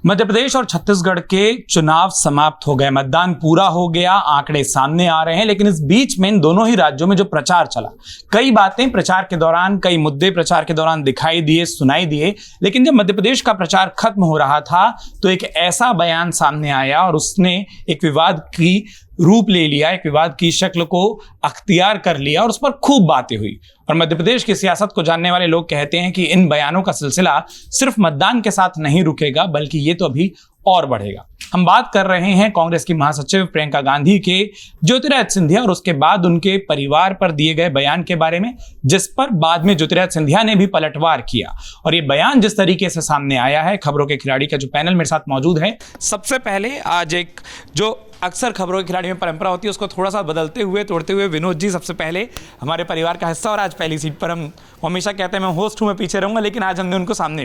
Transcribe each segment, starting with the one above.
मध्य प्रदेश और छत्तीसगढ़ के चुनाव समाप्त हो गए, मतदान पूरा हो गया, आंकड़े सामने आ रहे हैं। लेकिन इस बीच में इन दोनों ही राज्यों में जो प्रचार चला, कई बातें प्रचार के दौरान, कई मुद्दे प्रचार के दौरान दिखाई दिए, सुनाई दिए। लेकिन जब मध्य प्रदेश का प्रचार खत्म हो रहा था तो एक ऐसा बयान सामने आया और उसने एक विवाद की रूप ले लिया, एक विवाद की शक्ल को अख्तियार कर लिया और उस पर खूब बातें हुई। और मध्य प्रदेश की सियासत को जानने वाले लोग कहते हैं कि इन बयानों का सिलसिला सिर्फ मतदान के साथ नहीं रुकेगा, बल्कि ये तो अभी और बढ़ेगा। हम बात कर रहे हैं कांग्रेस की महासचिव प्रियंका गांधी के ज्योतिरादित्य सिंधिया और उसके बाद उनके परिवार पर दिए गए बयान के बारे में, जिस पर बाद में ज्योतिरादित्य सिंधिया ने भी पलटवार किया। और ये बयान जिस तरीके से सामने आया है, खबरों के खिलाड़ी का जो पैनल मेरे साथ मौजूद है, सबसे पहले आज एक जो अक्सर खबरों के खिलाड़ी में परंपरा होती है उसको थोड़ा सा बदलते हुए, तोड़ते हुए विनोद जी सबसे पहले हमारे परिवार का हिस्सा और आज पहली सीट पर। हम हमेशा कहते हैं मैं होस्ट हूँ, मैं पीछे रहूँगा, लेकिन आज हमने उनको सामने।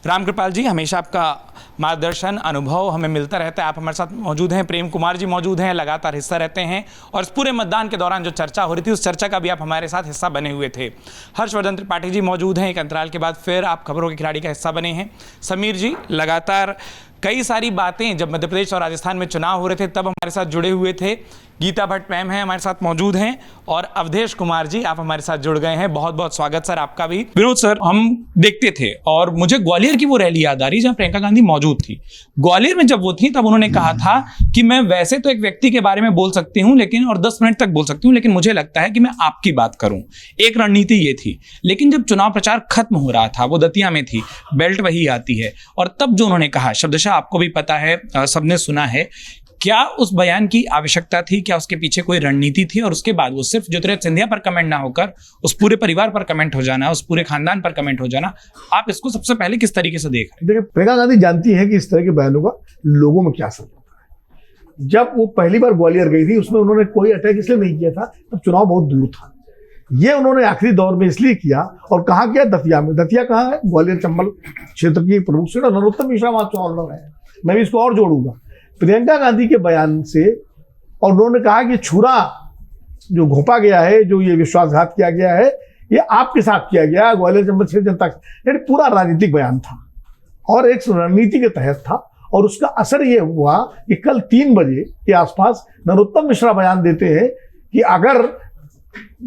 रामकृपाल जी, हमेशा आपका मार्गदर्शन, अनुभव हमें मिलता रहता है, आप हमारे साथ मौजूद हैं। प्रेम कुमार जी मौजूद हैं, लगातार हिस्सा रहते हैं और इस पूरे मतदान के दौरान जो चर्चा हो रही थी उस चर्चा का भी आप हमारे साथ हिस्सा बने हुए थे। हर्षवर्धन त्रिपाठी जी मौजूद हैं, एक अंतराल के बाद फिर आप खबरों के खिलाड़ी का हिस्सा बने हैं। समीर जी लगातार कई सारी बातें जब मध्य प्रदेश और राजस्थान में चुनाव हो रहे थे तब हमारे साथ जुड़े हुए थे। गीता भट्ट मैम हैं हमारे साथ मौजूद हैं और अवधेश कुमार जी आप हमारे साथ जुड़ गए हैं। बहुत बहुत स्वागत सर आपका भी। विनोद सर, हम देखते थे और मुझे ग्वालियर की वो रैली याद आ रही जहां प्रियंका गांधी मौजूद थी। ग्वालियर में जब वो थी तब उन्होंने कहा था कि मैं वैसे तो एक व्यक्ति के बारे में बोल सकती हूँ लेकिन, और 10 मिनट तक बोल सकती हूँ, लेकिन मुझे लगता है कि मैं आपकी बात करूं। एक रणनीति ये थी। लेकिन जब चुनाव प्रचार खत्म हो रहा था, वो दतिया में थी, बेल्ट वही आती है, और तब जो उन्होंने कहा, शब्दशः आपको भी पता है, सबने सुना है, क्या उस बयान की आवश्यकता थी? क्या उसके पीछे कोई रणनीति थी? और उसके बाद वो सिर्फ ज्योतिरादित्य सिंधिया पर कमेंट ना होकर उस पूरे परिवार पर कमेंट हो जाना, उस पूरे खानदान पर कमेंट हो जाना, आप इसको सबसे पहले किस तरीके से देख रहे हैं? देखिए, प्रियंका गांधी जानती है कि इस तरह के बयानों का लोगों में क्या असर होता है। जब वो पहली बार ग्वालियर गई थी उसमें उन्होंने कोई अटैक इसलिए नहीं किया था, तब चुनाव बहुत दूर था। ये उन्होंने आखिरी दौर में इसलिए किया, और कहाँ किया? दतिया में। दतिया कहाँ है? ग्वालियर चंबल क्षेत्र की प्रमुख सीट, और नरोत्तम मिश्रा वहां चुनाव लड़ रहे हैं। मैं भी इसको और जोड़ूंगा प्रियंका गांधी के बयान से। और उन्होंने कहा कि छुरा जो घोंपा गया है, जो ये विश्वासघात किया गया है, ये आपके साथ किया गया, ग्वालियर चंबल क्षेत्र जनता, यानी पूरा राजनीतिक बयान था और एक रणनीति के तहत था। और उसका असर ये हुआ कि कल 3 बजे के आसपास नरोत्तम मिश्रा बयान देते हैं कि अगर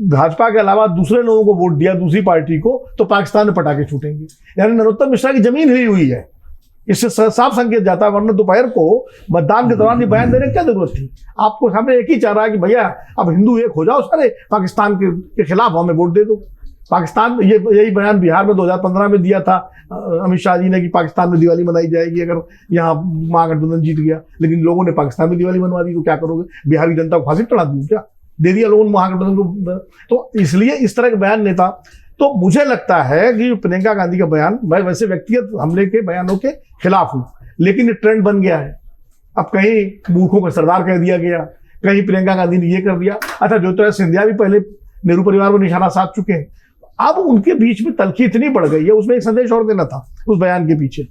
भाजपा के अलावा दूसरे लोगों को वोट दिया, दूसरी पार्टी को, तो पाकिस्तान में पटाखे छूटेंगे। यानी नरोत्तम मिश्रा की जमीन हिली हुई है। इससे साफ संकेत जाता है, वरना दोपहर को मतदान के दौरान ये बयान देने की क्या जरूरत थी? आपको सामने एक ही चाह रहा है कि भैया अब हिंदू एक हो जाओ, सारे पाकिस्तान के खिलाफ हमें वोट दे दो। पाकिस्तान, यही बयान बिहार में 2015 में दिया था अमित शाह जी ने कि पाकिस्तान में दिवाली मनाई जाएगी अगर यहाँ महागठबंधन जीत गया। लेकिन लोगों ने पाकिस्तान में दिवाली मनवा दी, तो क्या करोगे? बिहार की जनता को फांसी चढ़ा दी क्या? दे दिया लोगों ने महागठबंधन को। तो इसलिए इस तरह के बयान नेता, तो मुझे लगता है कि प्रियंका गांधी का बयान, मैं वैसे व्यक्तिगत हमले के बयानों के खिलाफ हूं, लेकिन ये ट्रेंड बन गया है। अब कहीं मूर्खों का सरदार कह दिया गया, कहीं प्रियंका गांधी ने ये कर दिया। अच्छा, ज्योतिरादित्य सिंधिया भी पहले नेहरू परिवार को निशाना साध चुके हैं। अब उनके बीच में तल्खी इतनी बढ़ गई है। उसमें एक संदेश और देना था उस बयान के पीछे,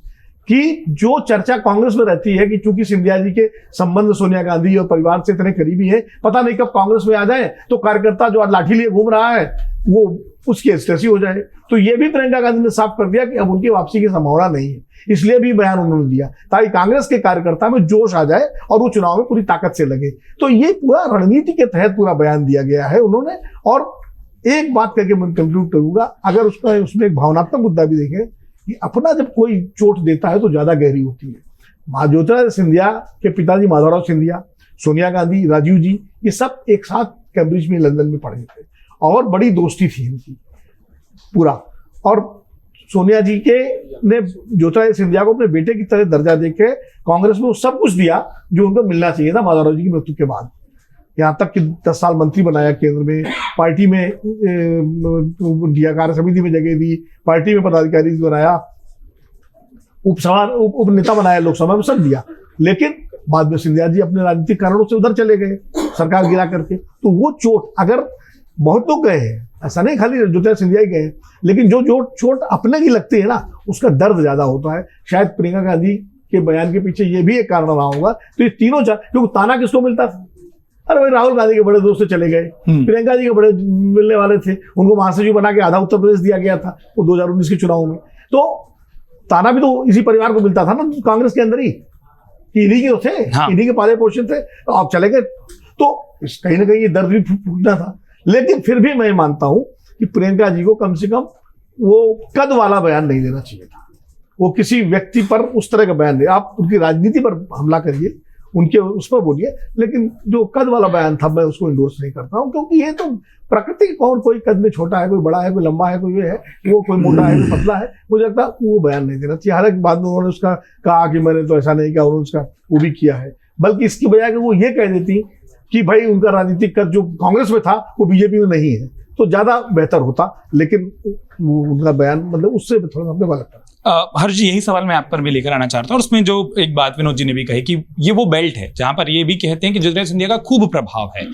कि जो चर्चा कांग्रेस में रहती है कि चूंकि सिंधिया जी के संबंध सोनिया गांधी और परिवार से इतने करीबी है, पता नहीं कब कांग्रेस में आ जाए तो कार्यकर्ता जो आज लाठी लिए घूम रहा है वो उसकी स्टेसी हो जाए। तो ये भी प्रियंका गांधी ने साफ कर दिया कि अब उनकी वापसी की संभावना नहीं है। इसलिए भी बयान उन्होंने दिया ताकि कांग्रेस के कार्यकर्ता में जोश आ जाए और वो चुनाव में पूरी ताकत से लगे। तो ये पूरा रणनीति के तहत पूरा बयान दिया गया है उन्होंने। और एक बात करके मैं कंक्लूड करूंगा, अगर उसमें एक भावनात्मक मुद्दा भी देखें कि अपना जब कोई चोट देता है तो ज्यादा गहरी होती है। ज्योतिरादित्य सिंधिया के पिताजी माधवराव सिंधिया, सोनिया गांधी, राजीव जी, ये सब एक साथ कैम्ब्रिज में, लंदन में पढ़े थे और बड़ी दोस्ती थी इनकी पूरा। और सोनिया जी के ने ज्योतिरादित्य सिंधिया को अपने बेटे की तरह दर्जा देके कांग्रेस में वो सब कुछ दिया जो उनको मिलना चाहिए था माधवराव जी की मृत्यु के बाद। यहाँ तक कि 10 साल मंत्री बनाया केंद्र में, पार्टी में दिया, कार्य समिति में जगह दी, पार्टी में पदाधिकारी बनाया, उप नेता बनाया, लोकसभा में सब दिया। लेकिन बाद में सिंधिया जी अपने राजनीतिक कारणों से उधर चले गए, सरकार गिरा करके। तो वो चोट, अगर बहुत लोग गए हैं, ऐसा नहीं खाली ज्योतिरादित्य सिंधिया ही गए, लेकिन जो चोट अपने की लगती है ना, उसका दर्द ज्यादा होता है। शायद प्रियंका गांधी के बयान के पीछे ये भी एक कारण रहा होगा। तो ये तीनों, क्योंकि ताना किसको मिलता था? अरे भाई, राहुल गांधी के बड़े दोस्त चले गए, प्रियंका जी के बड़े मिलने वाले थे, उनको महासचिव बना के आधा उत्तर प्रदेश दिया गया था वो 2019 के चुनाव में। तो ताना भी तो इसी परिवार को मिलता था ना कांग्रेस के अंदर ही, कि इन्हीं के तो थे, हाँ। इन्हीं के पाले पोषण थे, तो आप चले गए। तो कहीं ना कहीं ये दर्द भी फूटना था। लेकिन फिर भी मैं मानता हूं कि प्रियंका जी को कम से कम वो कद वाला बयान नहीं देना चाहिए था। वो किसी व्यक्ति पर उस तरह का बयान दे, आप उनकी राजनीति पर हमला करिए, उनके उस पर बोलिए, लेकिन जो कद वाला बयान था मैं उसको इंडोर्स नहीं करता हूं, क्योंकि ये तो प्रकृति की, कौन कोई कद में छोटा है, कोई बड़ा है, कोई लंबा है, कोई ये है, वो कोई मोटा है, कोई पतला है, मुझे लगता है वो बयान नहीं देना चाहिए। हालांकि बाद में उन्होंने उसका कहा कि मैंने तो ऐसा नहीं किया, उन्होंने उसका वो भी किया है, बल्कि इसकी बजाय वो ये कह देती कि भाई उनका राजनीतिक कद जो कांग्रेस में था वो बीजेपी में नहीं है, तो ज्यादा बेहतर होता। लेकिन उनका बयान मतलब उससे थोड़ा अपने वाला लगता है। हर्ष जी, यही सवाल मैं आप पर भी लेकर आना चाहता हूँ, और उसमें जो एक बात विनोद जी ने भी कही कि ये वो बेल्ट है जहां पर ये भी कहते हैं कि ज्योतिरादित्य सिंधिया का खूब प्रभाव है।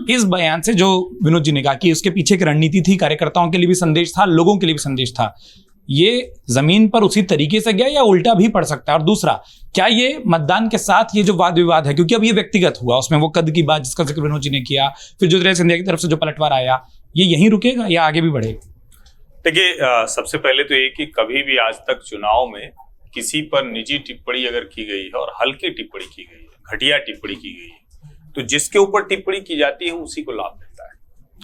इस बयान से जो विनोद जी ने कहा कि उसके पीछे एक रणनीति थी, कार्यकर्ताओं के लिए भी संदेश था, लोगों के लिए भी संदेश था, ये जमीन पर उसी तरीके से गया या उल्टा भी पड़ सकता है? और दूसरा, क्या ये मतदान के साथ ये जो वाद विवाद है, क्योंकि अब ये व्यक्तिगत हुआ, उसमें वो कद की बात जिसका जिक्र विनोद जी ने किया, फिर ज्योतिरादित्य सिंधिया की तरफ से जो पलटवार आया, ये यहीं रुकेगा या आगे भी बढ़ेगा? देखिए, सबसे पहले तो ये कि कभी भी आज तक चुनाव में किसी पर निजी टिप्पणी अगर की गई है और हल्की टिप्पणी की गई है, घटिया टिप्पणी की गई है, तो जिसके ऊपर टिप्पणी की जाती है उसी को लाभ मिलता है।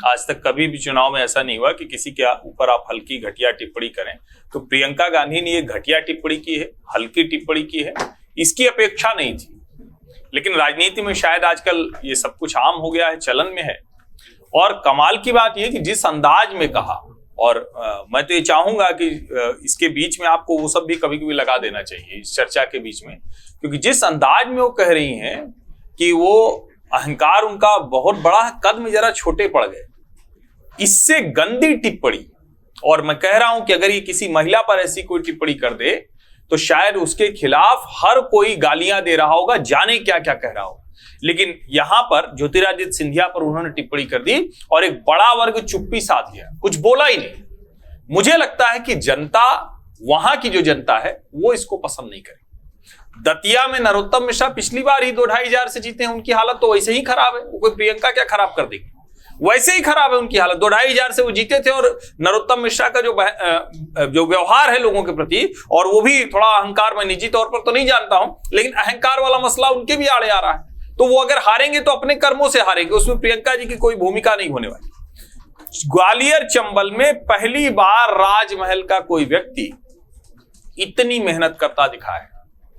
आज तक कभी भी चुनाव में ऐसा नहीं हुआ कि किसी के ऊपर आप हल्की घटिया टिप्पणी करें। तो प्रियंका गांधी ने ये घटिया टिप्पणी की है, हल्की टिप्पणी की है, इसकी अपेक्षा नहीं थी। लेकिन राजनीति में शायद आजकल ये सब कुछ आम हो गया है, चलन में है। और कमाल की बात यह कि जिस अंदाज में कहा, और मैं तो ये चाहूंगा कि इसके बीच में आपको वो सब भी कभी कभी लगा देना चाहिए इस चर्चा के बीच में, क्योंकि जिस अंदाज में वो कह रही हैं कि वो अहंकार उनका बहुत बड़ा है, कद में जरा छोटे पड़ गए, इससे गंदी टिप्पणी। और मैं कह रहा हूं कि अगर ये किसी महिला पर ऐसी कोई टिप्पणी कर दे तो शायद उसके खिलाफ हर कोई गालियां दे रहा होगा, जाने क्या क्या कह रहा होगा। लेकिन यहां पर ज्योतिरादित्य सिंधिया पर उन्होंने टिप्पणी कर दी और एक बड़ा वर्ग चुप्पी साध लिया, कुछ बोला ही नहीं। मुझे लगता है कि जनता, वहां की जो जनता है, वो इसको पसंद नहीं करेगी। दतिया में नरोत्तम मिश्रा पिछली बार ही 2-2.5 से जीते हैं, उनकी हालत तो वैसे ही खराब है, वो कोई प्रियंका क्या खराब कर देगी, वैसे ही खराब है उनकी हालत। 2-2.5 से वो जीते थे, और नरोत्तम मिश्रा का जो व्यवहार है लोगों के प्रति, और वो भी थोड़ा अहंकार, मैं निजी तौर पर तो नहीं जानता हूं, लेकिन अहंकार वाला मसला उनके भी आड़े आ रहा है। तो वो अगर हारेंगे तो अपने कर्मों से हारेंगे, उसमें प्रियंका जी की कोई भूमिका नहीं होने वाली। ग्वालियर चंबल में पहली बार राजमहल का कोई व्यक्ति इतनी मेहनत करता दिखा है।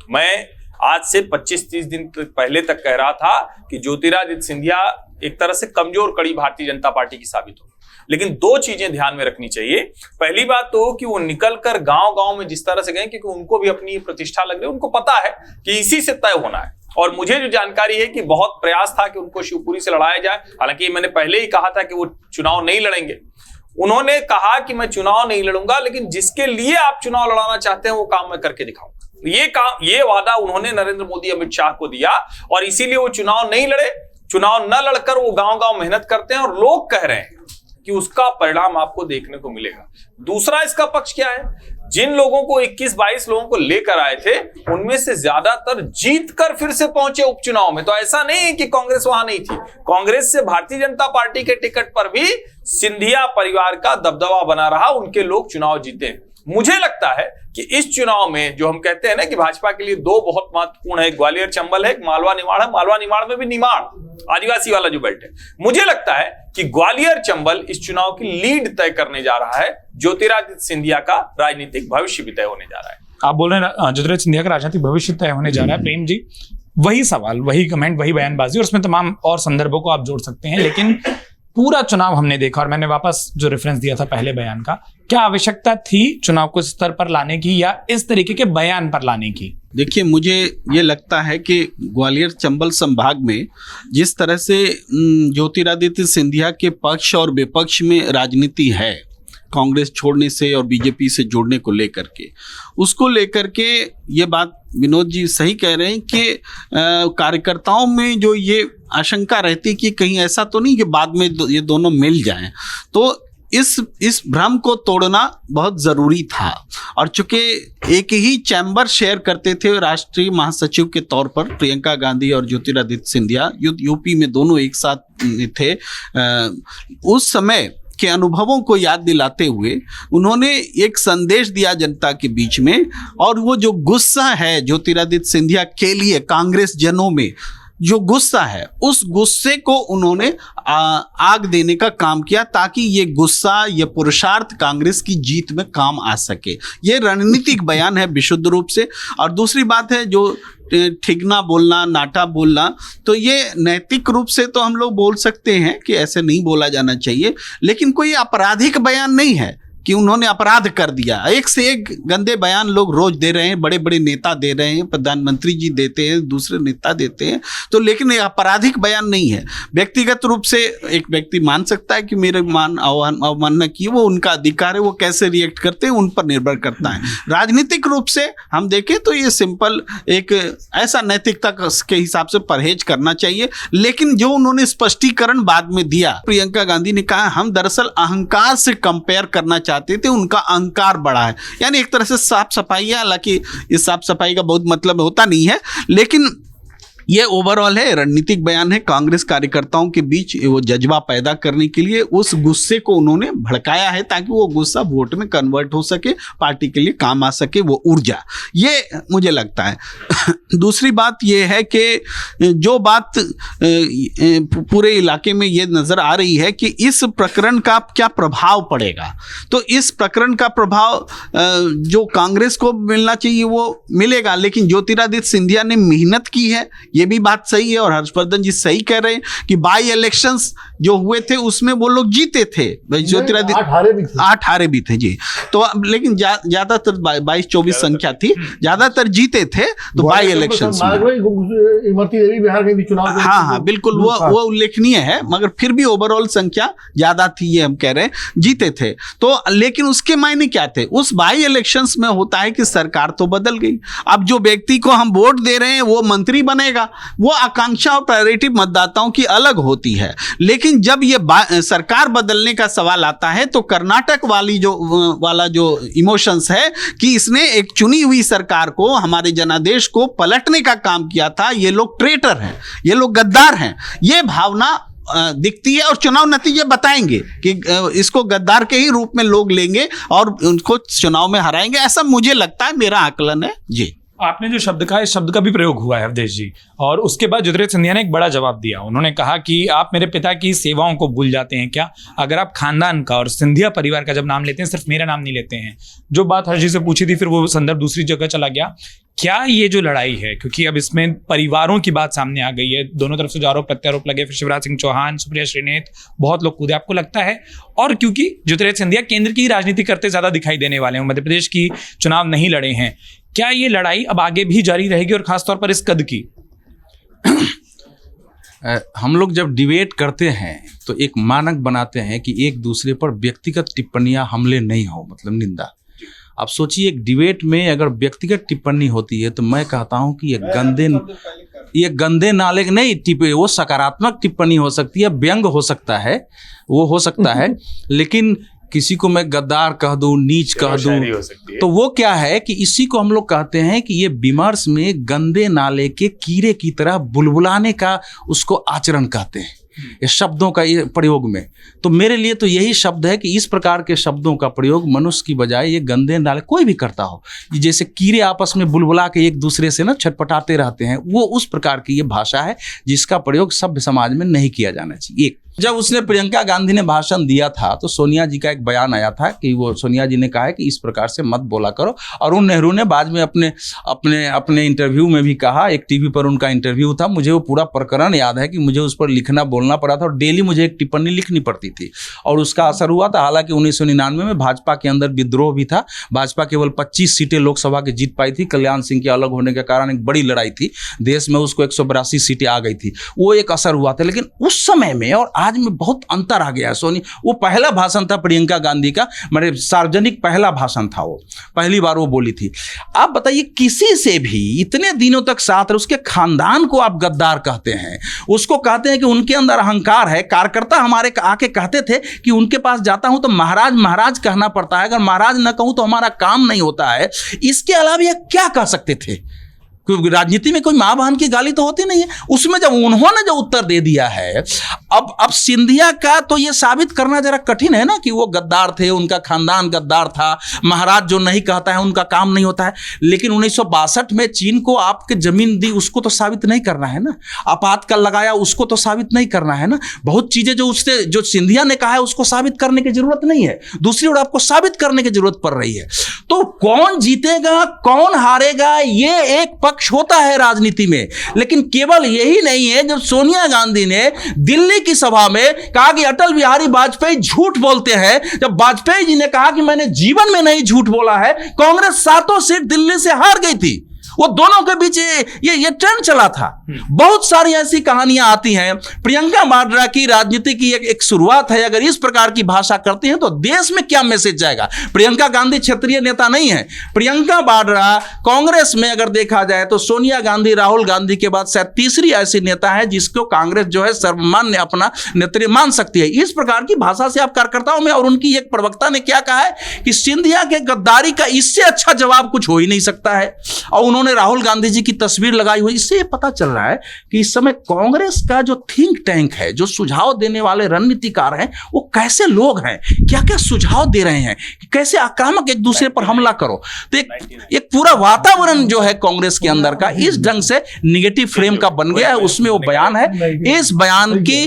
मैं आज से 25-30 दिन पहले तक कह रहा था कि ज्योतिरादित्य सिंधिया एक तरह से कमजोर कड़ी भारतीय जनता पार्टी की साबित हो, लेकिन 2 चीजें ध्यान में रखनी चाहिए। पहली बात तो कि वो निकलकर गांव-गांव में जिस तरह से गए, क्योंकि उनको भी अपनी प्रतिष्ठा लग रही है, उनको पता है कि इसी से तय होना है। और मुझे जो जानकारी है कि बहुत प्रयास था कि उनको शिवपुरी से लड़ाया जाए, हालांकि मैंने पहले ही कहा था कि वो चुनाव नहीं लड़ेंगे। उन्होंने कहा कि मैं चुनाव नहीं लड़ूंगा, लेकिन जिसके लिए आप चुनाव लड़ाना चाहते हैं वो काम मैं करके दिखाऊंगा। ये वादा उन्होंने नरेंद्र मोदी, अमित शाह को दिया, और इसीलिए वो चुनाव नहीं लड़े। चुनाव न लड़कर वो गांव-गांव मेहनत करते हैं, और लोग कह रहे हैं कि उसका परिणाम आपको देखने को मिलेगा। दूसरा इसका पक्ष क्या है, जिन लोगों को 21-22 लोगों को लेकर आए थे, उनमें से ज्यादातर जीत कर फिर से पहुंचे उपचुनाव में। तो ऐसा नहीं है कि कांग्रेस वहां नहीं थी, कांग्रेस से भारतीय जनता पार्टी के टिकट पर भी सिंधिया परिवार का दबदबा बना रहा, उनके लोग चुनाव जीते। मुझे लगता है कि इस चुनाव में जो हम कहते हैं ना कि भाजपा के लिए 2 बहुत महत्वपूर्ण है, ग्वालियर चंबल है, मालवा निमाड़ है। मालवा निमाड़ में भी निमाड़ आदिवासी वाला जो बेल्ट है, मुझे लगता है कि ग्वालियर चंबल इस चुनाव की लीड तय करने जा रहा है। ज्योतिरादित्य सिंधिया का राजनीतिक भविष्य भी तय होने जा रहा है। आप बोल रहे हैं ज्योतिरादित्य सिंधिया का राजनीतिक भविष्य तय होने जा रहा है। प्रेम जी, वही सवाल, वही कमेंट, वही बयानबाजी, और उसमें तमाम और संदर्भों को आप जोड़ सकते हैं, लेकिन पूरा चुनाव हमने देखा, और मैंने वापस जो रेफरेंस दिया था पहले बयान का, क्या आवश्यकता थी चुनाव को इस स्तर पर लाने की या इस तरीके के बयान पर लाने की? देखिए, मुझे ये लगता है कि ग्वालियर चंबल संभाग में जिस तरह से ज्योतिरादित्य सिंधिया के पक्ष और विपक्ष में राजनीति है, कांग्रेस छोड़ने से और बीजेपी से जोड़ने को लेकर के, उसको लेकर के ये बात विनोद जी सही कह रहे हैं कि कार्यकर्ताओं में जो ये आशंका रहती कि कहीं ऐसा तो नहीं कि बाद में ये दोनों मिल जाएं, तो इस भ्रम को तोड़ना बहुत ज़रूरी था। और चूंकि एक ही चैम्बर शेयर करते थे राष्ट्रीय महासचिव के तौर पर, प्रियंका गांधी और ज्योतिरादित्य सिंधिया यूपी में दोनों एक साथ थे, उस समय के अनुभवों को याद दिलाते हुए उन्होंने एक संदेश दिया जनता के बीच में, और वो जो गुस्सा है ज्योतिरादित्य सिंधिया के लिए कांग्रेस जनों में, जो गुस्सा है, उस गुस्से को उन्होंने आग देने का काम किया ताकि ये गुस्सा, ये पुरुषार्थ कांग्रेस की जीत में काम आ सके। ये रणनीतिक बयान है विशुद्ध रूप से। और दूसरी बात है जो ठिगना बोलना, नाटा बोलना, तो ये नैतिक रूप से तो हम लोग बोल सकते हैं कि ऐसे नहीं बोला जाना चाहिए, लेकिन कोई आपराधिक बयान नहीं है कि उन्होंने अपराध कर दिया। एक से एक गंदे बयान लोग रोज दे रहे हैं, बड़े बड़े नेता दे रहे हैं, प्रधानमंत्री जी देते हैं, दूसरे नेता देते हैं, तो लेकिन ये आपराधिक बयान नहीं है। व्यक्तिगत रूप से एक व्यक्ति मान सकता है कि मेरे अवमानना की, वो उनका अधिकार है, वो कैसे रिएक्ट करते हैं उन पर निर्भर करता है। राजनीतिक रूप से हम देखें तो ये सिंपल एक ऐसा नैतिकता के हिसाब से परहेज करना चाहिए। लेकिन जो उन्होंने स्पष्टीकरण बाद में दिया, प्रियंका गांधी ने कहा हम दरअसल अहंकार से कंपेयर करना चाहते थे, उनका अहंकार बड़ा है, यानी एक तरह से साफ सफाई है। हालांकि इस साफ सफाई का बहुत मतलब होता नहीं है, लेकिन ये ओवरऑल है, रणनीतिक बयान है कांग्रेस कार्यकर्ताओं के बीच वो जज्बा पैदा करने के लिए। उस गुस्से को उन्होंने भड़काया है ताकि वो गुस्सा वोट में कन्वर्ट हो सके, पार्टी के लिए काम आ सके वो ऊर्जा, ये मुझे लगता है। दूसरी बात ये है कि जो बात पूरे इलाके में ये नज़र आ रही है कि इस प्रकरण का क्या प्रभाव पड़ेगा, तो इस प्रकरण का प्रभाव जो कांग्रेस को मिलना चाहिए वो मिलेगा, लेकिन ज्योतिरादित्य सिंधिया ने मेहनत की है, ये भी बात सही है। और हर्षवर्धन जी सही कह रहे हैं कि बाई इलेक्शंस जो हुए थे उसमें वो लोग जीते थे, ज्योतिरादित्य 8 हारे भी थे जी, तो लेकिन ज्यादातर 22-24 संख्या थी, ज्यादातर जीते थे, तो बाई इलेक्शंस हाँ बिल्कुल वो उल्लेखनीय है, मगर फिर भी ओवरऑल संख्या ज्यादा थी, ये हम कह रहे हैं, जीते थे। तो लेकिन उसके मायने क्या थे, उस बाई इलेक्शंस में होता है कि सरकार तो बदल गई, अब जो व्यक्ति को हम वोट दे रहे हैं वो मंत्री बनेगा, वो आकांक्षा और प्रायोरिटी मतदाताओं की अलग होती है। लेकिन जब ये सरकार बदलने का सवाल आता है तो कर्नाटक वाला जो इमोशंस है कि इसने एक चुनी हुई सरकार को, हमारे जनादेश को पलटने का काम किया था, ये लोग ट्रेटर हैं, ये लोग गद्दार हैं, ये भावना दिखती है। और चुनाव नतीजे बताएंगे कि इसको गद्दार के ही रूप में लोग लेंगे और उनको चुनाव में हराएंगे, ऐसा मुझे लगता है, मेरा आकलन है जी। आपने जो शब्द कहा, इस शब्द का भी प्रयोग हुआ है अवधेश जी, और उसके बाद ज्योतिरादित्य सिंधिया ने एक बड़ा जवाब दिया। उन्होंने कहा कि आप मेरे पिता की सेवाओं को भूल जाते हैं क्या? अगर आप खानदान का और सिंधिया परिवार का जब नाम लेते हैं, सिर्फ मेरा नाम नहीं लेते हैं। जो बात हर्ष जी से पूछी थी, फिर वो संदर्भ दूसरी जगह चला गया। क्या ये जो लड़ाई है, क्योंकि अब इसमें परिवारों की बात सामने आ गई है, दोनों तरफ से जो आरोप प्रत्यारोप लगे, फिर शिवराज सिंह चौहान, सुप्रिया श्रीनेत, बहुत लोग कूदे, आपको लगता है? और क्योंकि ज्योतिरादित्य सिंधिया केंद्र की राजनीति करते ज्यादा दिखाई देने वाले हैं, मध्य प्रदेश की चुनाव नहीं लड़े हैं, क्या ये लड़ाई अब आगे भी जारी रहेगी, और खासतौर पर इस कद की? हम लोग जब डिबेट करते हैं तो एक मानक बनाते हैं कि एक दूसरे पर व्यक्तिगत टिप्पणियां हमले नहीं हो, मतलब निंदा। आप सोचिए, एक डिबेट में अगर व्यक्तिगत टिप्पणी होती है तो मैं कहता हूं कि ये गंदे नाले नहीं टिप्पणी, वो सकारात्मक टिप्पणी हो सकती है, व्यंग हो सकता है, वो हो सकता है, लेकिन किसी को मैं गद्दार कह दूं, नीच कह दूं, तो वो क्या है कि इसी को हम लोग कहते हैं कि ये विमर्श में गंदे नाले के कीड़े की तरह बुलबुलाने का उसको आचरण कहते हैं, ये शब्दों का ये प्रयोग में। तो मेरे लिए तो यही शब्द है कि इस प्रकार के शब्दों का प्रयोग मनुष्य की बजाय ये गंदे नाले कोई भी करता हो, जैसे कीड़े आपस में बुलबुला के एक दूसरे से ना छटपटाते रहते हैं, वो उस प्रकार की ये भाषा है जिसका प्रयोग सभ्य समाज में नहीं किया जाना चाहिए। एक जब उसने प्रियंका गांधी ने भाषण दिया था तो सोनिया जी का एक बयान आया था कि वो सोनिया जी ने कहा है कि इस प्रकार से मत बोला करो, और उन नेहरू ने बाद में अपने इंटरव्यू में भी कहा, एक टीवी पर उनका इंटरव्यू था, मुझे वो पूरा प्रकरण याद है कि मुझे उस पर लिखना बोलना पड़ा था और डेली मुझे एक टिप्पणी लिखनी पड़ती थी, और उसका असर हुआ था। हालांकि 1999 में भाजपा के अंदर विद्रोह भी था, भाजपा केवल 25 सीटें लोकसभा की जीत पाई थी, कल्याण सिंह के अलग होने के कारण एक बड़ी लड़ाई थी, देश में उसको 182 सीटें आ गई थी, वो एक असर हुआ था। लेकिन उस समय में और आज में बहुत अंतर आ गया है सोनी। वो पहला भाषण था प्रियंका गांधी का, मेरे सार्वजनिक पहला भाषण था, वो पहली बार वो बोली थी। आप बताइए, किसी से भी इतने दिनों तक साथ रहे, उसके खानदान को आप गद्दार कहते हैं, उसको कहते हैं कि उनके अंदर अहंकार है। कार्यकर्ता हमारे आके कहते थे कि उनके पास जाता हूं तो महाराज महाराज कहना पड़ता है, अगर महाराज न कहूं तो हमारा काम नहीं होता है। इसके अलावा यह क्या कह सकते थे? राजनीति में कोई मां बहन की गाली तो होती नहीं है। उसमें जब उन्होंने जो उत्तर दे दिया है, अब सिंधिया का तो ये साबित करना जरा कठिन है ना कि वो गद्दार थे, उनका खानदान गद्दार था, महाराज जो नहीं कहता है उनका काम नहीं होता है। लेकिन 1962 में चीन को आपके जमीन दी, उसको तो साबित नहीं करना है ना। आपातकाल लगाया, उसको तो साबित नहीं करना है ना। बहुत चीजें जो उससे जो सिंधिया ने कहा है उसको साबित करने की जरूरत नहीं है, दूसरी ओर आपको साबित करने की जरूरत पड़ रही है। तो कौन जीतेगा कौन हारेगा ये एक पक्ष होता है राजनीति में, लेकिन केवल यही नहीं है। जब सोनिया गांधी ने दिल्ली की सभा में कहा कि अटल बिहारी वाजपेयी झूठ बोलते हैं, जब वाजपेयी जी ने कहा कि मैंने जीवन में नहीं झूठ बोला है, कांग्रेस 7 सीट दिल्ली से हार गई थी। वो दोनों के बीच ये ट्रेंड चला था। बहुत सारी ऐसी कहानियां आती हैं। प्रियंका वाड्रा की राजनीति की एक शुरुआत है। अगर इस प्रकार की भाषा करते हैं तो देश में क्या मैसेज जाएगा। प्रियंका गांधी क्षेत्रीय नेता नहीं है। प्रियंका वाड्रा कांग्रेस में अगर देखा जाए तो सोनिया गांधी, राहुल गांधी के बाद शायद तीसरी ऐसी नेता है जिसको कांग्रेस जो है सर्वमान्य अपना नेतृत्व मान सकती है। इस प्रकार की भाषा से आप कार्यकर्ताओं में, और उनकी एक प्रवक्ता ने क्या कहा है कि सिंधिया के गद्दारी का इससे अच्छा जवाब कुछ हो ही नहीं सकता है। और उन्होंने राहुल गांधी जी की तस्वीर लगाई हुई। इससे पता चल रहा है कि इस समय कांग्रेस का जो थिंक टैंक है, जो सुझाव देने वाले रणनीतिकार हैं, वो कैसे लोग हैं, क्या क्या सुझाव दे रहे हैं, कैसे आक्रामक एक दूसरे पर हमला करो। तो एक पूरा वातावरण जो है कांग्रेस के अंदर का इस ढंग से निगेटिव फ्रेम का बन गया है। उसमें वो बयान है, इस बयान की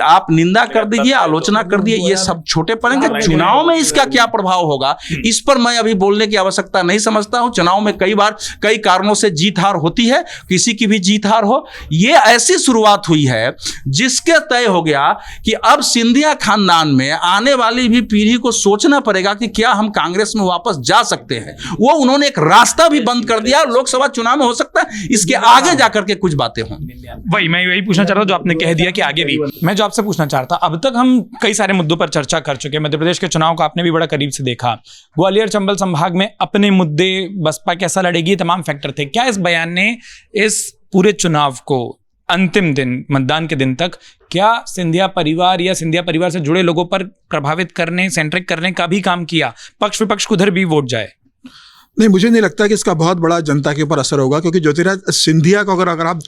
आप निंदा कर दीजिए, आलोचना कर दीजिए, ये सब छोटे पड़ेंगे। चुनाव में इसका क्या प्रभाव होगा इस पर मैं अभी बोलने की आवश्यकता नहीं समझता हूं। चुनाव में कई बार कई कारणों से जीत हार होती है, किसी की भी जीत हार हो। ये ऐसी शुरुआत हुई है जिसके तय हो गया कि अब सिंधिया खानदान में आने वाली भी पीढ़ी को सोचना पड़ेगा कि क्या हम कांग्रेस में वापस जा सकते हैं। वो उन्होंने एक रास्ता भी बंद कर दिया। लोकसभा चुनाव में हो सकता है इसके आगे जाकर के कुछ बातें हों। वही पूछना चाह रहा था जो आपने कह दिया कि आगे भी। मैं जो आपसे पूछना चाहता, अब तक हम कई सारे मुद्दों पर चर्चा कर चुके हैं। मध्य प्रदेश के चुनाव को आपने भी बड़ा करीब से देखा। ग्वालियर चंबल संभाग में अपने मुद्दे, बसपा कैसा लड़ेगी, तमाम फैक्टर थे। क्या इस बयान ने इस पूरे चुनाव को अंतिम दिन, मतदान के दिन तक, क्या सिंधिया परिवार या सिंधिया परिवार से जुड़े लोगों पर प्रभावित करने, सेंट्रिक करने का भी काम किया, पक्ष विपक्ष को उधर भी वोट जाए? नहीं, मुझे नहीं लगता कि इसका बहुत बड़ा जनता के ऊपर असर होगा, क्योंकि ज्योतिराज सिंधिया को अगर आप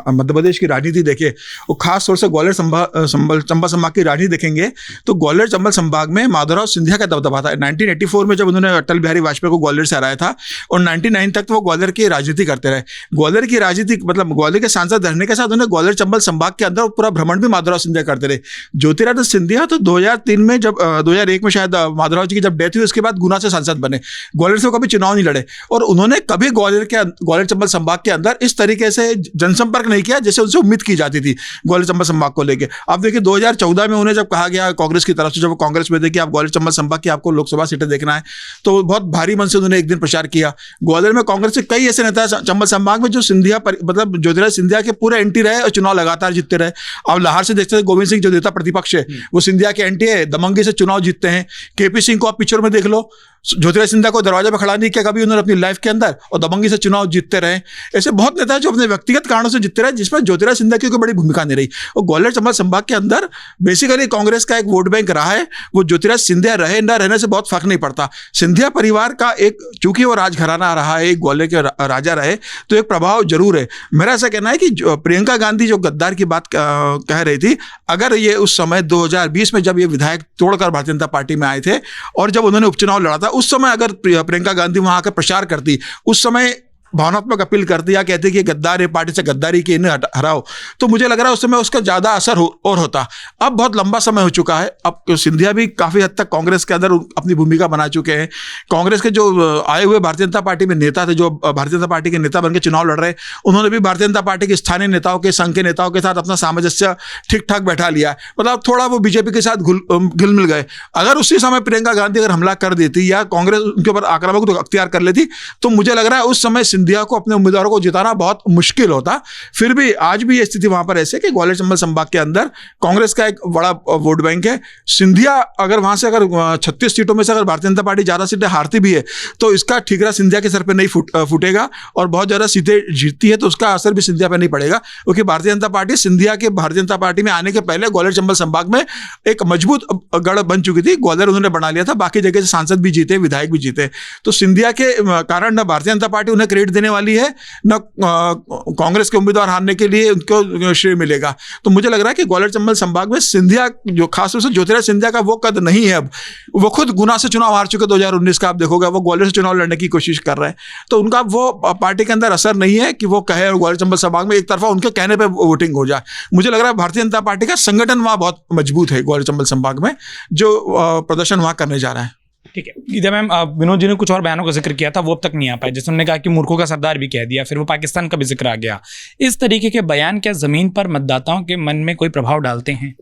मध्य प्रदेश की राजनीति देखें, वो खास तौर से ग्वालियर चंबल संभाग की राजनीति देखेंगे तो ग्वालियर चंबल संभाग में माधवराव सिंधिया का दबदबा था। 1984 में जब उन्होंने अटल बिहारी वाजपेयी को ग्वालियर से हराया था और 99 तक तो वो ग्वालियर की राजनीति करते रहे। ग्वालियर की राजनीति मतलब ग्वालियर के सांसद रहने के साथ उन्होंने ग्वालियर चंबल संभाग के अंदर पूरा भ्रमण भी माधवराव सिंधिया करते रहे। ज्योतिराज सिंधिया तो 2003 में जब 2001 में शायद माधवराव जी की जब डेथ हुई उसके बाद गुना से सांसद बने। ग्वालियर से कभी चुनाव नहीं लड़े और उन्होंने कभी ग्वालियर चंबल संभाग के अंदर इस तरीके से जनसंपर्क नहीं किया जैसे उनसे उम्मीद की जाती थी ग्वालियर चंबल संभाग को लेकर। आप देखिए 2014 में उन्हें जब कहा गया कांग्रेस की तरफ से, जब वो कांग्रेस में थे कि आप ग्वालियर चंबल संभाग की आपको लोकसभा सीटें देखना है, तो बहुत भारी मन से उन्होंने एक दिन प्रचार किया। ग्वालियर में कांग्रेस के कई ऐसे नेता चंबल संभाग में जो सिंधिया मतलब ज्योतिराज सिंधिया के पूरे एंटी रहे और चुनाव लगातार जीतते रहे। आप लाहौर से देखते थे गोविंद सिंह जो नेता प्रतिपक्ष है वो सिंधिया के एंटी है, दमंगी से चुनाव जीतते हैं। केपी सिंह को आप पिक्चर में देख लो, ज्योतिराज सिंधिया को दरवाजा पर खड़ा नहीं किया कभी उन्होंने अपनी लाइफ के अंदर और दबंगी से चुनाव जीतते रहे। ऐसे बहुत नेता जो अपने व्यक्तिगत कारणों से जीतते रहे जिसमें ज्योतिराज सिंधिया की कोई बड़ी भूमिका नहीं रही। और ग्वालियर चंबल संभाग के अंदर बेसिकली कांग्रेस का एक वोट बैंक रहा है, वो ज्योतिराज सिंधिया रहे ना रहने से बहुत फर्क नहीं पड़ता। सिंधिया परिवार का एक, चूंकि वो राजघराना रहा है, एक ग्वालियर के राजा रहे, तो एक प्रभाव जरूर है। मेरा ऐसा कहना है कि प्रियंका गांधी जो गद्दार की बात कह रही थी, अगर ये उस समय 2020 में जब ये विधायक तोड़कर भारतीय जनता पार्टी में आए थे और जब उन्होंने उपचुनाव लड़ा था, उस समय अगर प्रियंका गांधी वहां आकर प्रचार करती, उस समय भावनात्मक अपील करती या कहती कि गद्दार है, पार्टी से गद्दारी की, इन्हें हराओ, तो मुझे लग रहा है उस समय उसका ज्यादा असर और होता। अब बहुत लंबा समय हो चुका है, अब सिंधिया भी काफी हद तक कांग्रेस के अंदर अपनी भूमिका बना चुके हैं। कांग्रेस के जो आए हुए भारतीय जनता पार्टी में नेता थे, जो भारतीय जनता पार्टी के नेता बनकर चुनाव लड़ रहे, उन्होंने भी भारतीय जनता पार्टी के स्थानीय नेताओं के, संघ के नेताओं के साथ अपना सामंजस्य ठीक ठाक बैठा लिया, मतलब थोड़ा वो बीजेपी के साथ घुल मिल गए। अगर उसी समय प्रियंका गांधी अगर हमला कर देती या कांग्रेस उनके ऊपर आक्रामक तो अख्तियार कर लेती, तो मुझे लग रहा है उस समय सिंधिया को अपने उम्मीदवारों को जिताना बहुत मुश्किल होता। फिर भी आज भी ये स्थिति वहां पर ऐसे कि ग्वालियर चंबल संभाग के अंदर कांग्रेस का एक बड़ा वोट बैंक है। सिंधिया अगर वहां से अगर 36 सीटों में से अगर भारतीय जनता पार्टी ज्यादा सीटें हारती भी है तो इसका ठीकरा सिंधिया के सर पे नहीं फूटेगा, और बहुत ज्यादा सीटें जीतती है तो उसका असर भी सिंधिया पे नहीं पड़ेगा, क्योंकि भारतीय जनता पार्टी सिंधिया के भारतीय जनता पार्टी में आने के पहले ग्वालियर चंबल संभाग में एक मजबूत गढ़ बन चुकी थी। ग्वालियर उन्होंने बना लिया था, बाकी जगह से सांसद भी जीते, विधायक भी जीते, तो सिंधिया के कारण भारतीय जनता पार्टी उन्हें क्रेडिट देने वाली है, न कांग्रेस के उम्मीदवार हारने के लिए उनको श्रेय मिलेगा। तो मुझे लग रहा है कि ग्वालियर चंबल संभाग में सिंधिया, जो खासतौर से ज्योतिराज सिंधिया का वो कद नहीं है अब। वो खुद गुना से चुनाव हार चुके 2019 का, आप देखोगे वो ग्वालियर से चुनाव लड़ने की कोशिश कर रहे हैं। तो उनका वो पार्टी के अंदर असर नहीं है कि वो कहे और ग्वालियर चंबल संभाग में एक तरफा उनके कहने पर वोटिंग हो जाए। मुझे लग रहा है भारतीय जनता पार्टी का संगठन वहाँ बहुत मजबूत है ग्वालियर चंबल संभाग में, जो प्रदर्शन वहाँ करने जा रहा है। ठीक है गीता मैम, विनोद जी ने कुछ और बयानों का जिक्र किया था, वो अब तक नहीं आ पाए। जैसे उन्होंने कहा कि मूर्खों का सरदार भी कह दिया, फिर वो पाकिस्तान का भी जिक्र आ गया। इस तरीके के बयान क्या जमीन पर मतदाताओं के मन में कोई प्रभाव डालते हैं?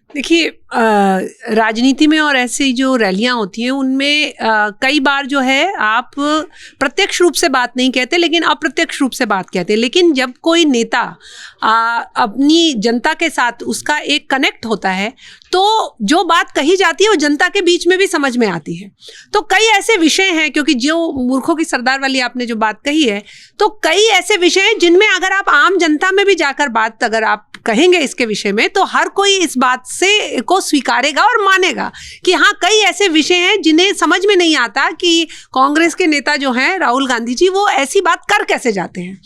देखिए, राजनीति में और ऐसी जो रैलियां होती हैं उनमें कई बार जो है आप प्रत्यक्ष रूप से बात नहीं कहते लेकिन अप्रत्यक्ष रूप से बात कहते हैं। लेकिन जब कोई नेता अपनी जनता के साथ उसका एक कनेक्ट होता है तो जो बात कही जाती है वो जनता के बीच में भी समझ में आती है। तो कई ऐसे विषय हैं, क्योंकि जो मूर्खों की सरदार वाली आपने जो बात कही है, तो कई ऐसे विषय हैं जिनमें अगर आप आम जनता में भी जाकर बात अगर आप कहेंगे इसके विषय में, तो हर कोई इस बात से को स्वीकारेगा और मानेगा कि हाँ, कई ऐसे विषय हैं जिन्हें समझ में नहीं आता कि कांग्रेस के नेता जो हैं राहुल गांधी जी, वो ऐसी बात कर कैसे जाते हैं।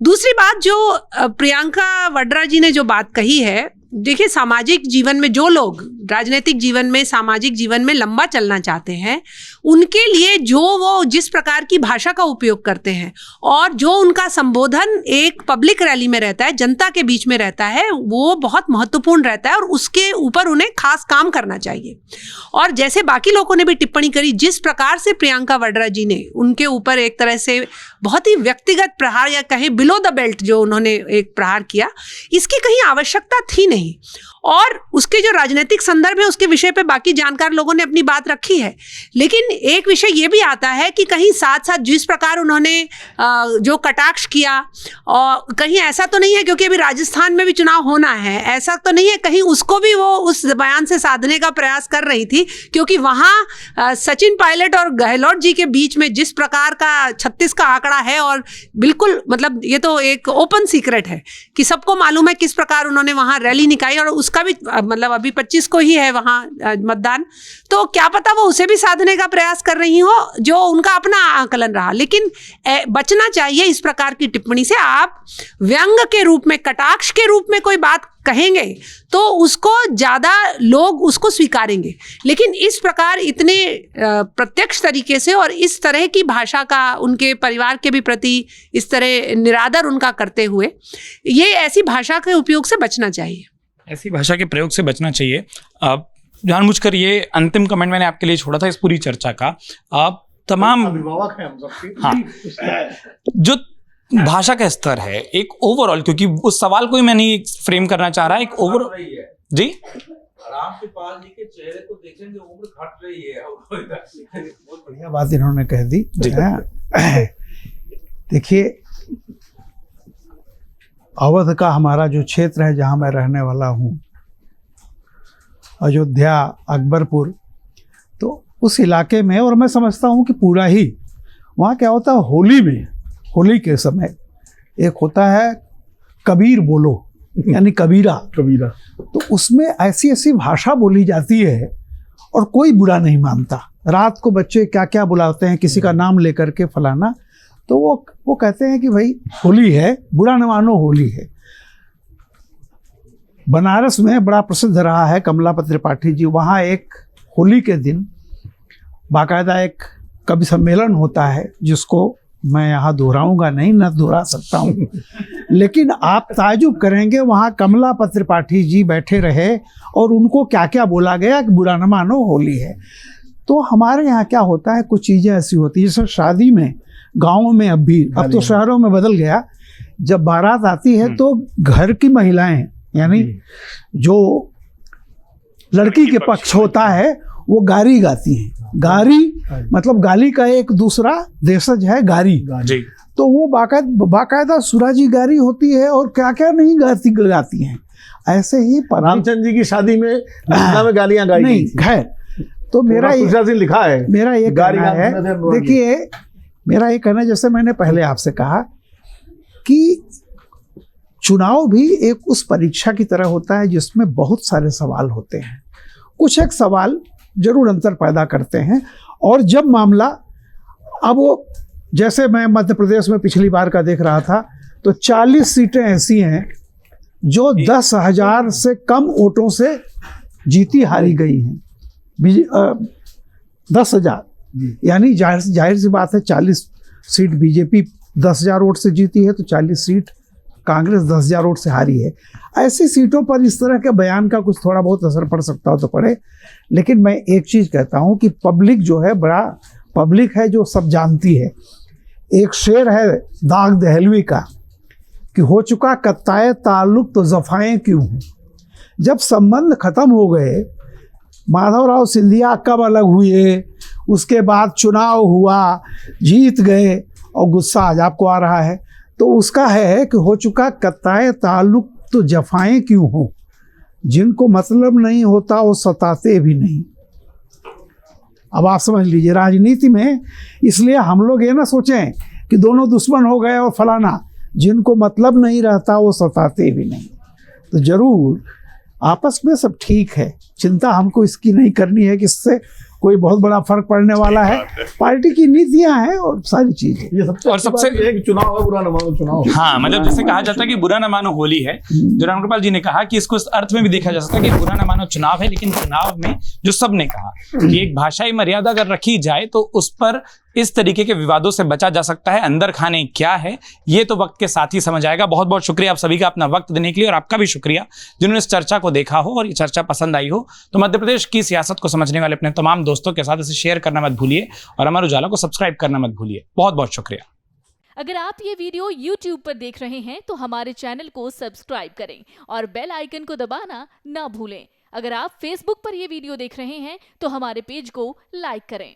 दूसरी बात, जो प्रियंका वाड्रा जी ने जो बात कही है, देखिए, सामाजिक जीवन में जो लोग राजनीतिक जीवन में, सामाजिक जीवन में लंबा चलना चाहते हैं, उनके लिए जो वो जिस प्रकार की भाषा का उपयोग करते हैं और जो उनका संबोधन एक पब्लिक रैली में रहता है, जनता के बीच में रहता है, वो बहुत महत्वपूर्ण रहता है और उसके ऊपर उन्हें खास काम करना चाहिए। और जैसे बाकी लोगों ने भी टिप्पणी करी, जिस प्रकार से प्रियंका वाड्रा जी ने उनके ऊपर एक तरह से बहुत ही व्यक्तिगत प्रहार या कहें बिलो द बेल्ट जो उन्होंने एक प्रहार किया, इसकी कहीं आवश्यकता थी नहीं। और उसके जो राजनीतिक संदर्भ है उसके विषय पे बाकी जानकार लोगों ने अपनी बात रखी है। लेकिन एक विषय ये भी आता है कि कहीं साथ साथ जिस प्रकार उन्होंने जो कटाक्ष किया, और कहीं ऐसा तो नहीं है क्योंकि अभी राजस्थान में भी चुनाव होना है, ऐसा तो नहीं है कहीं उसको भी वो उस बयान से साधने का प्रयास कर रही थी, क्योंकि वहाँ सचिन पायलट और गहलोत जी के बीच में जिस प्रकार का 36 का आंकड़ा है, और बिल्कुल मतलब ये तो एक ओपन सीक्रेट है कि सबको मालूम है किस प्रकार उन्होंने वहाँ रैली निकाली, और उसका भी मतलब अभी 25 को ही है वहाँ मतदान, तो क्या पता वो उसे भी साधने का प्रयास कर रही हो, जो उनका अपना आकलन रहा। लेकिन बचना चाहिए इस प्रकार की टिप्पणी से। आप व्यंग के रूप में, कटाक्ष के रूप में कोई बात कहेंगे तो उसको ज़्यादा लोग उसको स्वीकारेंगे, लेकिन इस प्रकार इतने प्रत्यक्ष तरीके से और इस तरह की भाषा का उनके परिवार के भी प्रति इस तरह निरादर उनका करते हुए, ये ऐसी भाषा के उपयोग से बचना चाहिए। ऐसी भाषा के प्रयोग से बचना चाहिए। जानबूझकर ये अंतिम कमेंट मैंने आपके लिए छोड़ा था इस पूरी चर्चा का। आप तमाम अभिभावक हैं हम सबके। हाँ, जो भाषा का स्तर है एक ओवरऑल, क्योंकि उस सवाल को ही मैं नहीं फ्रेम करना चाह रहा, एक ओवरऑल जी रामकृपाल जी के चेहरे को देखेंगे उम्र घट रही है। बहुत बढ़िया बात इन्होंने कह दी। देखिए, अवध का हमारा जो क्षेत्र है जहाँ मैं रहने वाला हूँ, अयोध्या, अकबरपुर, तो उस इलाके में, और मैं समझता हूँ कि पूरा ही, वहाँ क्या होता है, होली में, होली के समय एक होता है कबीर बोलो, यानी कबीरा, तो उसमें ऐसी ऐसी भाषा बोली जाती है और कोई बुरा नहीं मानता। रात को बच्चे क्या क्या बुलाते हैं, किसी का नाम लेकर के फलाना, तो वो कहते हैं कि भाई होली है, बुरा न मानो, होली है। बनारस में बड़ा प्रसिद्ध रहा है कमलापति त्रिपाठी जी, वहाँ एक होली के दिन बाकायदा एक कवि सम्मेलन होता है, जिसको मैं यहाँ दोहराऊंगा नहीं, न दोहरा सकता हूँ, लेकिन आप ताज्जुब करेंगे, वहाँ कमलापति त्रिपाठी जी बैठे रहे और उनको क्या क्या बोला गया कि बुरा न मानो, होली है। तो हमारे यहाँ क्या होता है, कुछ चीज़ें ऐसी होती है, जैसे शादी में, गाँव में, अब तो शहरों में बदल गया, जब बारात आती है तो घर की महिलाएं, यानी जो लड़की के पक्ष होता है, वो गारी गाती हैं। गारी मतलब गाली का एक दूसरा देशज है, गारी जी। तो वो बाकायदा सुराजी गारी होती है और क्या क्या नहीं गाती हैं। ऐसे ही रामचंद्र जी की शादी में में गालियां गाई नहीं, खैर, तो मेरा ये लिखा है, मेरा ये कहना है, देखिए मेरा ये कहना, जैसे मैंने पहले आपसे कहा कि चुनाव भी एक उस परीक्षा की तरह होता है जिसमें बहुत सारे सवाल होते हैं। कुछ एक सवाल जरूर अंतर पैदा करते हैं, और जब मामला, अब वो जैसे मैं मध्य प्रदेश में पिछली बार का देख रहा था, तो 40 सीटें ऐसी हैं जो 10,000 से कम वोटों से जीती हारी गई हैं। 10,000, यानी जाहिर सी बात है 40 सीट बीजेपी 10,000 वोट से जीती है, तो 40 सीट कांग्रेस 10,000 वोट से हारी है। ऐसी सीटों पर इस तरह के बयान का कुछ थोड़ा बहुत असर पड़ सकता हो तो पड़े, लेकिन मैं एक चीज़ कहता हूँ कि पब्लिक जो है, बड़ा पब्लिक है जो सब जानती है। एक शेर है दाग दहलवी का कि हो चुका कत्ताए ताल्लुक तो जफ़ाएं क्यों हैं। जब संबंध खत्म हो गए, माधवराव सिंधिया कब अलग हुए, उसके बाद चुनाव हुआ, जीत गए और गुस्सा आज आपको आ रहा है, तो उसका है कि हो चुका कत्ताए ताल्लुक तो जफ़ाएं क्यों हो, जिनको मतलब नहीं होता वो सताते भी नहीं। अब आप समझ लीजिए राजनीति में, इसलिए हम लोग ये ना सोचें कि दोनों दुश्मन हो गए और फलाना, जिनको मतलब नहीं रहता वो सताते भी नहीं। तो जरूर आपस में सब ठीक है, चिंता हमको इसकी नहीं करनी है कि इससे कोई बहुत बड़ा फर्क पड़ने वाला है। पार्टी की नीतियां हैं और सारी चीजें। ये सबसे चुनाव है, बुरा न मानो चुनाव। हाँ, मतलब जैसे कहा जाता है कि बुरा न मानो होली है, जो रामकृपाल जी ने कहा कि इसको इस अर्थ में भी देखा जा सकता है कि बुरा न मानो चुनाव है, लेकिन चुनाव में जो सबने कहा कि एक भाषाई मर्यादा अगर रखी जाए तो उस पर इस तरीके के विवादों से बचा जा सकता है। अंदर खाने क्या है ये तो वक्त के साथ ही समझ आएगा। बहुत बहुत शुक्रिया आप सभी का अपना वक्त देने के लिए, और आपका भी शुक्रिया जिन्होंने इस चर्चा को देखा हो और ये चर्चा पसंद आई हो तो मध्य प्रदेश की सियासत को समझने वाले अपने तमाम दोस्तों के साथ इसे शेयर करना मत भूलिए और अमर उजाला को सब्सक्राइब करना मत भूलिए। बहुत बहुत शुक्रिया। अगर आप ये वीडियो YouTube पर देख रहे हैं तो हमारे चैनल को सब्सक्राइब करें और बेल आइकन को दबाना ना भूलें। अगर आप Facebook पर ये वीडियो देख रहे हैं तो हमारे पेज को लाइक करें।